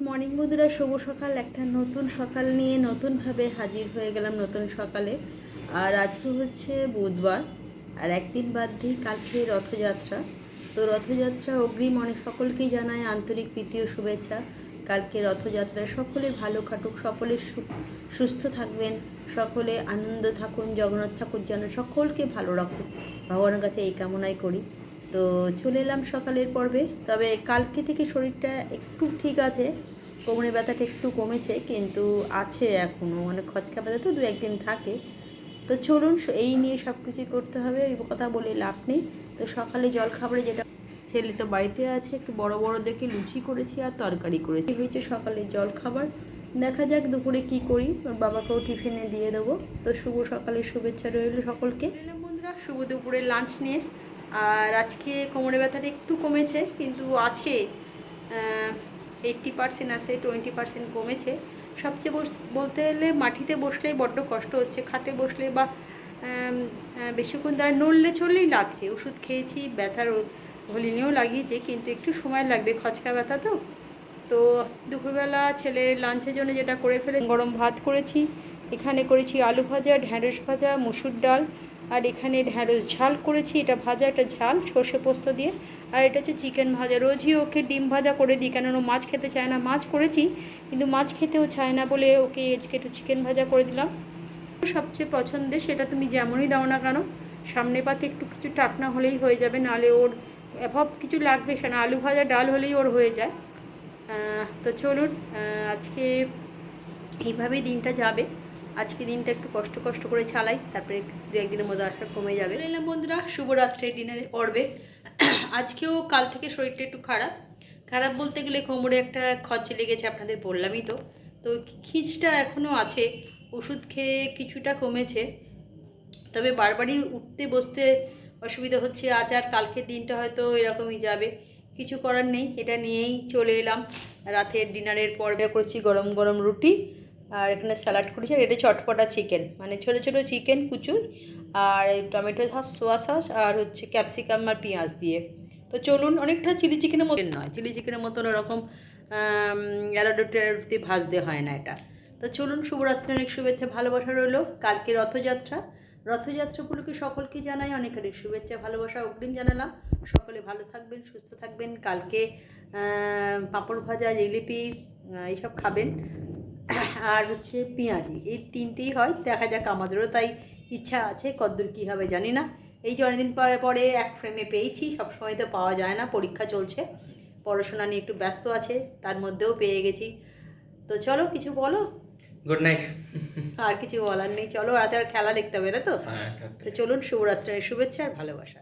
Morning বন্ধুরা, শুভ সকাল। একটা নতুন সকাল নিয়ে নতুনভাবে হাজির হয়ে গেলাম নতুন সকালে। আর আজকে হচ্ছে বুধবার, আর একদিন বাদ দিয়ে কালকে রথযাত্রা। তো রথযাত্রা অগ্রিম অনেক সকলকেই জানায় আন্তরিক প্রীতি ও শুভেচ্ছা। কালকে রথযাত্রায় সকলে ভালো কাটুক, সকলে সুস্থ থাকবেন, সকলে আনন্দ থাকুন, জগন্নাথ ঠাকুর যেন সকলকে ভালো রাখুক, ভগবানের কাছে এই কামনাই করি। তো চলে এলাম সকালের পর্বে। তবে কালকে থেকে শরীরটা একটু ঠিক আছে, কোমরে ব্যথাটা একটু কমেছে, কিন্তু আছে এখনও, মানে খচকা ব্যথা তো দু একদিন থাকে। তো চলুন, এই নিয়ে সব কিছুই করতে হবে, এই কথা বলে লাভ নেই। তো সকালে জলখাবারে যেটা, ছেলে তো বাড়িতে আছে, একটু বড় বড় দেখে লুচি করেছি আর তরকারি করেছি, হয়েছে সকালে জলখাবার। দেখা যাক দুপুরে কি করি, ওর বাবাকেও টিফিনে দিয়ে দেবো। তো শুভ সকালের শুভেচ্ছা রইল সকলকে। বন্ধুরা, শুভ দুপুরের লাঞ্চ নিয়ে। আর আজকে কোমরে ব্যথাটা একটু কমেছে, কিন্তু আছে 80% আছে, 20% কমেছে। সবচেয়ে বলতে গেলে মাটিতে বসলেই বড্ড কষ্ট হচ্ছে, খাটে বসলে বা বেশিক্ষণ দাঁড়িয়ে নড়লে চললেই লাগছে। ওষুধ খেয়েছি, ব্যথার হলিনিও লাগিয়েছে, কিন্তু একটু সময় লাগবে, খচকা ব্যথা তো। তো দুপুরবেলা ছেলের লাঞ্চের জন্য যেটা করে ফেলে, গরম ভাত করেছি, এখানে করেছি আলু ভাজা, ঢ্যাঁড়স ভাজা, মুসুর ডাল, আর এখানে ঢ্যাঁড়স ঝাল করেছি, এটা ভাজা, এটা ঝাল সর্ষে পোস্ত দিয়ে। আর এটা হচ্ছে চিকেন ভাজা। রোজই ওকে ডিম ভাজা করে দিই, কেননা মাছ খেতে চায় না। মাছ করেছি কিন্তু মাছ খেতেও চায় না বলে ওকে আজকে একটু চিকেন ভাজা করে দিলাম। সবচেয়ে পছন্দের, সেটা তুমি যেমনই দাও না কেন, সামনে পাতে একটু কিছু টাকনা হলেই হয়ে যাবে, নাহলে ওর অভাব কিছু লাগবে সে না, আলু ভাজা ডাল হলেই ওর হয়ে যায়। তো চলুন, আজকে এইভাবেই দিনটা যাবে। আজকে দিনটা একটু কষ্ট কষ্ট করে চালাই, তারপরে দু একদিনের মধ্যে আসা কমে যাবে। এলাম বন্ধুরা, শুভরাত্রে ডিনারে পড়বে। আজকেও কাল থেকে শরীরটা একটু খারাপ, খারাপ বলতে গেলে কোমরে একটা খরচে লেগেছে, আপনাদের বললামই তো। তো খিঁচটা এখনও আছে, ওষুধ খেয়ে কিছুটা কমেছে, তবে বারবারই উঠতে বসতে অসুবিধা হচ্ছে। আজ আর কালকের দিনটা হয়তো এরকমই যাবে, কিছু করার নেই। এটা নিয়েই চলে এলাম রাতের ডিনারের পর্বে। করেছি গরম গরম রুটি, আর এখানে স্যালাড করেছি, আর এটা চটপটা চিকেন, মানে ছোটো ছোটো চিকেন কুচুই, আর টমেটো সস, সোয়া সস, আর হচ্ছে ক্যাপসিকাম আর পেঁয়াজ দিয়ে। তো চলুন, অনেকটা চিলি চিকেনের মতন নয়, চিলি চিকেনের মতন ওরকম এলাডোতে ভাজতে হয় না এটা। তো চলুন, শুভরাত্রি, অনেক শুভেচ্ছা ভালোবাসা রইলো। কালকে রথযাত্রা, রথযাত্রা উপলক্ষে সকলকে জানাই অনেক অনেক শুভেচ্ছা ভালোবাসা অগ্রিম জানালাম। সকলে ভালো থাকবেন, সুস্থ থাকবেন। কালকে পাঁপড় ভাজা, জিলিপি এইসব খাবেন, আর হচ্ছে পেঁয়াজি, এই তিনটেই হয়। দেখা যাক, আমাদেরও তাই ইচ্ছা আছে, কদ্দূর কী হবে জানি না। এই যে অনেকদিন পরে এক ফ্রেমে পেয়েছি, সবসময় তো পাওয়া যায় না, পরীক্ষা চলছে, পড়াশোনা নিয়ে একটু ব্যস্ত আছে, তার মধ্যেও পেয়ে গেছি। তো চলো, কিছু বলো। Good night. আর কিছু বলার নেই, চলো, রাতে আর খেলা দেখতে হবে, তাই তো। তো চলুন, শুভরাত্রির শুভেচ্ছা আর ভালোবাসা।